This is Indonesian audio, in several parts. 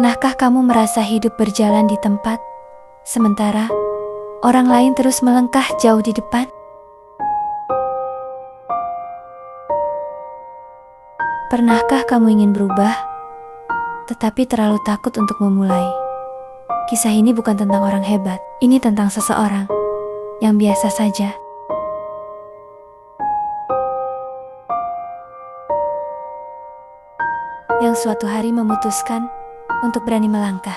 Pernahkah kamu merasa hidup berjalan di tempat, sementara orang lain terus melangkah jauh di depan? Pernahkah kamu ingin berubah, tetapi terlalu takut untuk memulai? Kisah ini bukan tentang orang hebat, ini tentang seseorang yang biasa saja. Yang suatu hari memutuskan untuk berani melangkah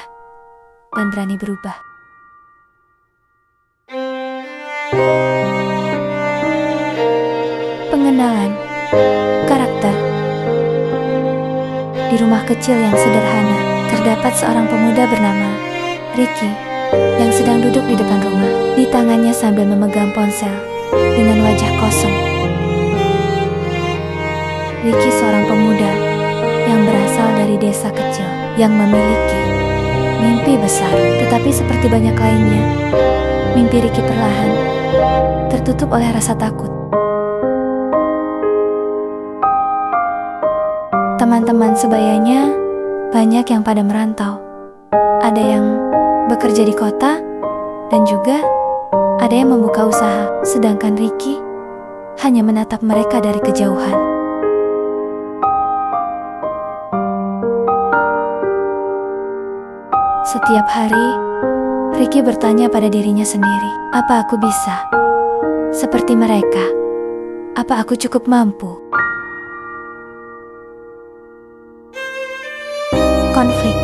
dan berani berubah. Pengenalan karakter. Di rumah kecil yang sederhana, terdapat seorang pemuda bernama Ricky yang sedang duduk di depan rumah, di tangannya sambil memegang ponsel dengan wajah kosong. Ricky seorang pemuda yang berasal dari desa kecil yang memiliki mimpi besar, tetapi seperti banyak lainnya, mimpi Ricky perlahan tertutup oleh rasa takut. Teman-teman sebayanya banyak yang pada merantau. Ada yang bekerja di kota dan juga ada yang membuka usaha, sedangkan Ricky hanya menatap mereka dari kejauhan. Setiap hari, Ricky bertanya pada dirinya sendiri, apa aku bisa seperti mereka? Apa aku cukup mampu? Konflik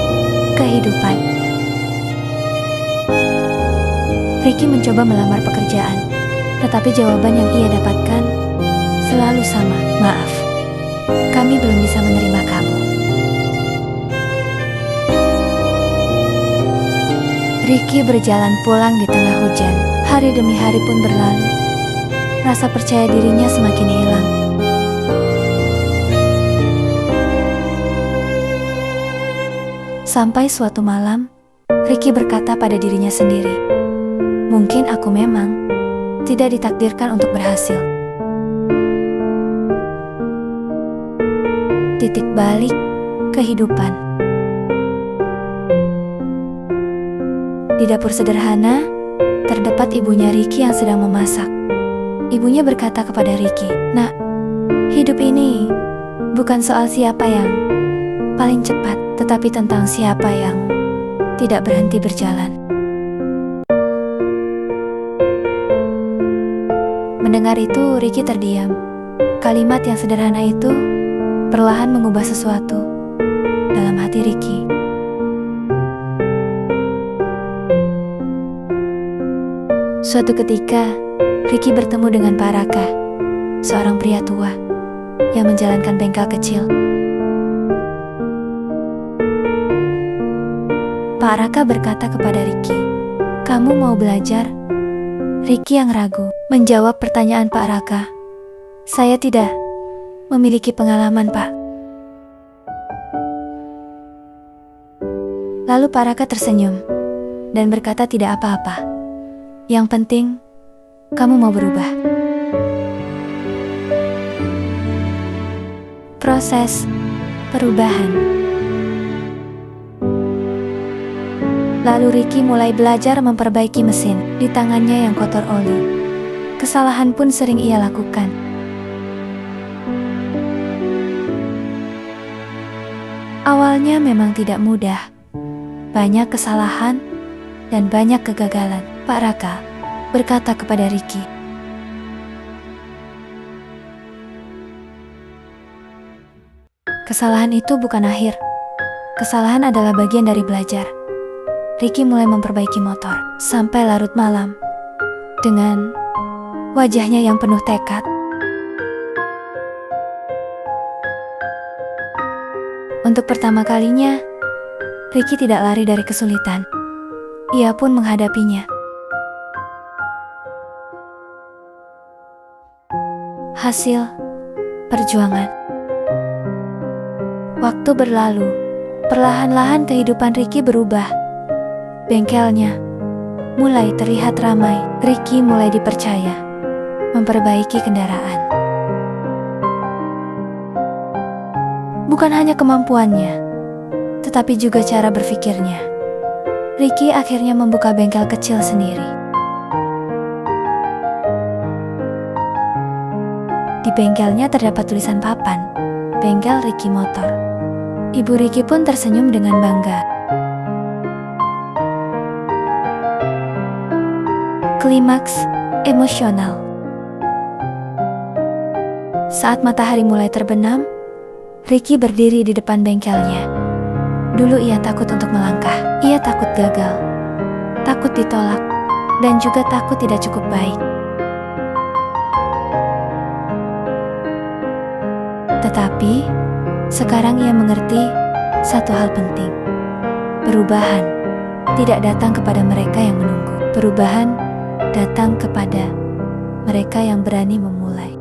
kehidupan. Ricky mencoba melamar pekerjaan, tetapi jawaban yang ia dapatkan selalu sama, maaf, kami belum bisa menerima kamu. Ricky berjalan pulang di tengah hujan. Hari demi hari pun berlalu. Rasa percaya dirinya semakin hilang. Sampai suatu malam, Ricky berkata pada dirinya sendiri, mungkin aku memang tidak ditakdirkan untuk berhasil. Titik balik kehidupan. Di dapur sederhana, terdapat ibunya Ricky yang sedang memasak. Ibunya berkata kepada Ricky, "Nak, hidup ini bukan soal siapa yang paling cepat, tetapi tentang siapa yang tidak berhenti berjalan." Mendengar itu, Ricky terdiam. Kalimat yang sederhana itu perlahan mengubah sesuatu dalam hati Ricky. Suatu ketika, Ricky bertemu dengan Pak Raka, seorang pria tua yang menjalankan bengkel kecil. Pak Raka berkata kepada Ricky, "Kamu mau belajar?" Ricky yang ragu menjawab pertanyaan Pak Raka, "Saya tidak memiliki pengalaman, Pak." Lalu Pak Raka tersenyum dan berkata, "Tidak apa-apa. Yang penting, kamu mau berubah." Proses perubahan. Lalu Ricky mulai belajar memperbaiki mesin di tangannya yang kotor oli. Kesalahan pun sering ia lakukan. Awalnya memang tidak mudah. Banyak kesalahan dan banyak kegagalan. Pak Raka berkata kepada Ricky, "Kesalahan itu bukan akhir. Kesalahan adalah bagian dari belajar." Ricky mulai memperbaiki motor sampai larut malam dengan wajahnya yang penuh tekad. Untuk pertama kalinya, Ricky tidak lari dari kesulitan. Ia pun menghadapinya. Hasil perjuangan. Waktu berlalu, perlahan-lahan kehidupan Ricky berubah. Bengkelnya mulai terlihat ramai. Ricky mulai dipercaya memperbaiki kendaraan. Bukan hanya kemampuannya, tetapi juga cara berpikirnya. Ricky akhirnya membuka bengkel kecil sendiri. Di bengkelnya terdapat tulisan papan, Bengkel Ricky Motor. Ibu Ricky pun tersenyum dengan bangga. Klimaks emosional. Saat matahari mulai terbenam, Ricky berdiri di depan bengkelnya. Dulu ia takut untuk melangkah. Ia takut gagal, takut ditolak, dan juga takut tidak cukup baik. Tetapi, sekarang ia mengerti satu hal penting. Perubahan tidak datang kepada mereka yang menunggu. Perubahan datang kepada mereka yang berani memulai.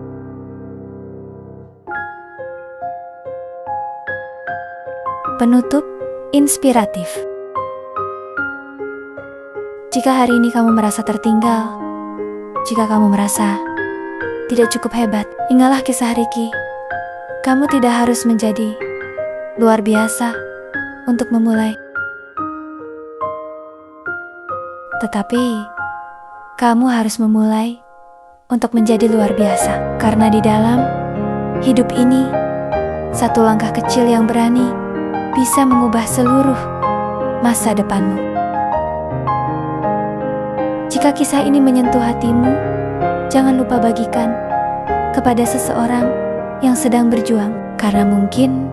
Penutup inspiratif. Jika hari ini kamu merasa tertinggal, jika kamu merasa tidak cukup hebat, ingatlah kisah Ricky. Kamu tidak harus menjadi luar biasa untuk memulai. Tetapi, kamu harus memulai untuk menjadi luar biasa. Karena di dalam hidup ini, satu langkah kecil yang berani bisa mengubah seluruh masa depanmu. Jika kisah ini menyentuh hatimu, jangan lupa bagikan kepada seseorang yang sedang berjuang. Karena mungkin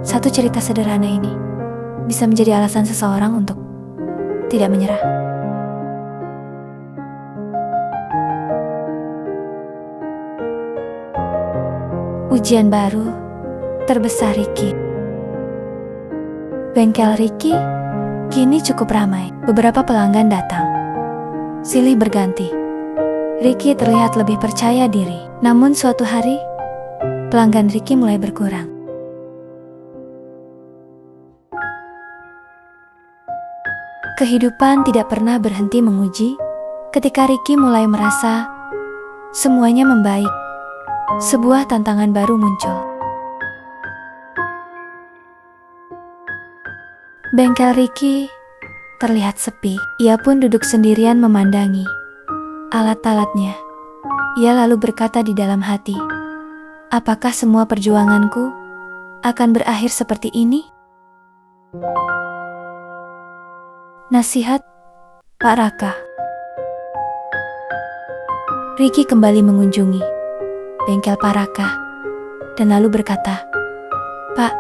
satu cerita sederhana ini bisa menjadi alasan seseorang untuk tidak menyerah. Ujian baru terbesar Ricky. Bengkel Ricky kini cukup ramai. Beberapa pelanggan datang, silih berganti. Ricky terlihat lebih percaya diri. Namun suatu hari, pelanggan Ricky mulai berkurang. Kehidupan tidak pernah berhenti menguji. Ketika Ricky mulai merasa semuanya membaik, sebuah tantangan baru muncul. Bengkel Ricky terlihat sepi. Ia pun duduk sendirian memandangi alat-alatnya. Ia lalu berkata di dalam hati, apakah semua perjuanganku akan berakhir seperti ini? Nasihat Pak Raka. Ricky kembali mengunjungi bengkel Pak Raka dan lalu berkata, Pak,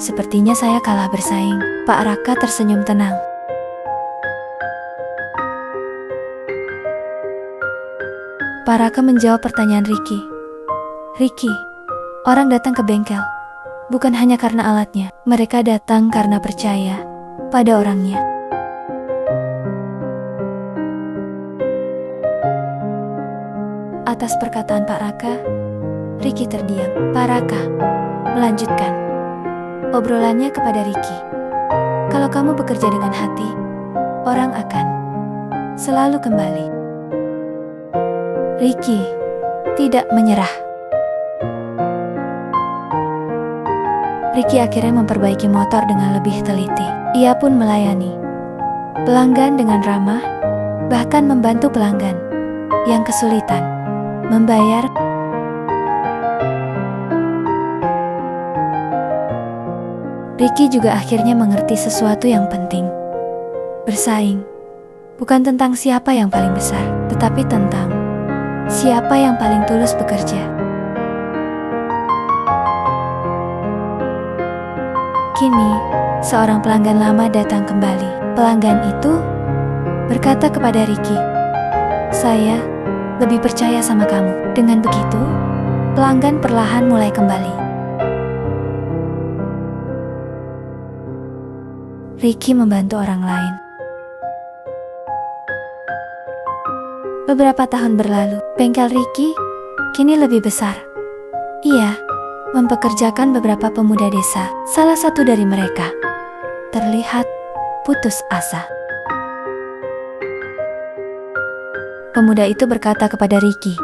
sepertinya saya kalah bersaing. Pak Raka tersenyum tenang. Pak Raka menjawab pertanyaan Ricky. Ricky, orang datang ke bengkel bukan hanya karena alatnya. Mereka datang karena percaya pada orangnya. Atas perkataan Pak Raka, Ricky terdiam. Pak Raka melanjutkan obrolannya kepada Ricky. Kalau kamu bekerja dengan hati, orang akan selalu kembali. Ricky tidak menyerah. Ricky akhirnya memperbaiki motor dengan lebih teliti. Ia pun melayani pelanggan dengan ramah, bahkan membantu pelanggan yang kesulitan membayar. Ricky juga akhirnya mengerti sesuatu yang penting. Bersaing bukan tentang siapa yang paling besar, tetapi tentang siapa yang paling tulus bekerja. Kini, seorang pelanggan lama datang kembali. Pelanggan itu berkata kepada Ricky, saya lebih percaya sama kamu. Dengan begitu, pelanggan perlahan mulai kembali. Ricky membantu orang lain. Beberapa tahun berlalu, bengkel Ricky kini lebih besar. Ia mempekerjakan beberapa pemuda desa. Salah satu dari mereka terlihat putus asa. Pemuda itu berkata kepada Ricky,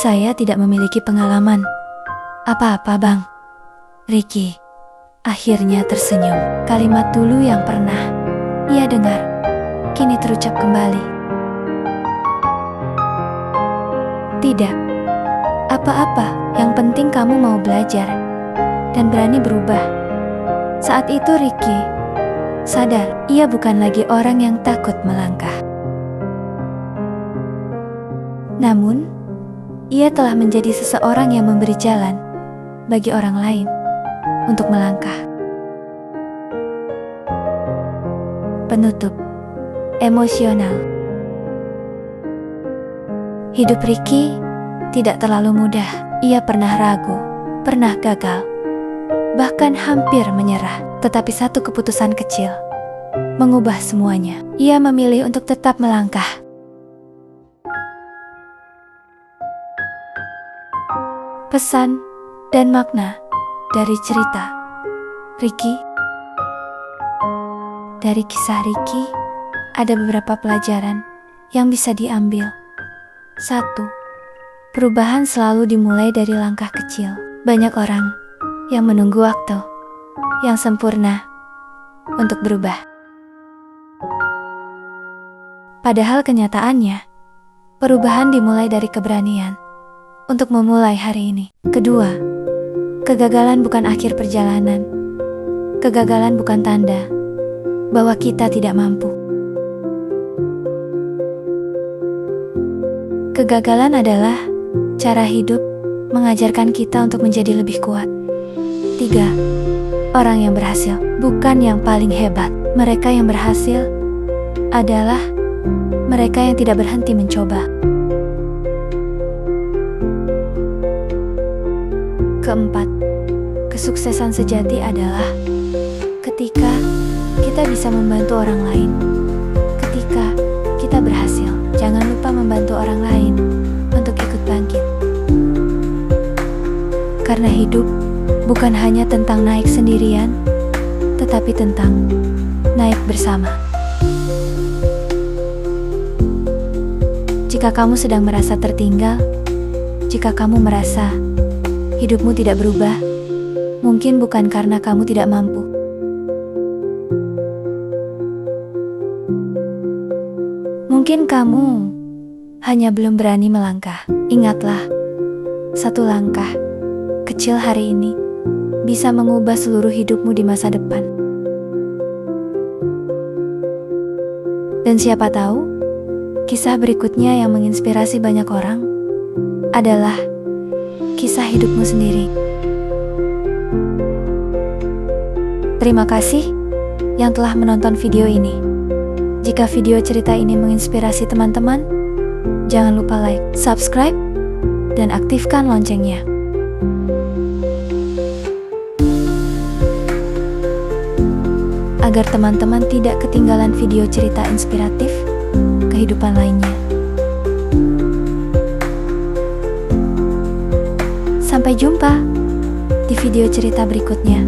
saya tidak memiliki pengalaman apa-apa, Bang. Ricky akhirnya tersenyum. Kalimat dulu yang pernah ia dengar, kini terucap kembali. Tidak apa-apa, yang penting kamu mau belajar dan berani berubah. Saat itu Ricky sadar, ia bukan lagi orang yang takut melangkah. Namun, ia telah menjadi seseorang yang memberi jalan bagi orang lain untuk melangkah. Penutup emosional. Hidup Ricky tidak terlalu mudah. Ia pernah ragu, pernah gagal, bahkan hampir menyerah. Tetapi satu keputusan kecil mengubah semuanya. Ia memilih untuk tetap melangkah. Pesan dan makna dari cerita Ricky. Dari kisah Ricky, ada beberapa pelajaran yang bisa diambil. 1. Perubahan selalu dimulai dari langkah kecil. Banyak orang yang menunggu waktu yang sempurna untuk berubah. Padahal kenyataannya, perubahan dimulai dari keberanian untuk memulai hari ini. 2. Kegagalan bukan akhir perjalanan. Kegagalan bukan tanda bahwa kita tidak mampu. Kegagalan adalah cara hidup mengajarkan kita untuk menjadi lebih kuat. 3. Orang yang berhasil bukan yang paling hebat. Mereka yang berhasil adalah mereka yang tidak berhenti mencoba. 4. Kesuksesan sejati adalah ketika kita bisa membantu orang lain. Ketika kita berhasil, jangan lupa membantu orang lain untuk ikut bangkit. Karena hidup bukan hanya tentang naik sendirian, tetapi tentang naik bersama. Jika kamu sedang merasa tertinggal, jika kamu merasa hidupmu tidak berubah, mungkin bukan karena kamu tidak mampu. Mungkin kamu hanya belum berani melangkah. Ingatlah, satu langkah kecil hari ini bisa mengubah seluruh hidupmu di masa depan. Dan siapa tahu, kisah berikutnya yang menginspirasi banyak orang adalah kisah hidupmu sendiri. Terima kasih yang telah menonton video ini. Jika video cerita ini menginspirasi teman-teman, jangan lupa like, subscribe, dan aktifkan loncengnya. Agar teman-teman tidak ketinggalan video cerita inspiratif kehidupan lainnya. Sampai jumpa di video cerita berikutnya.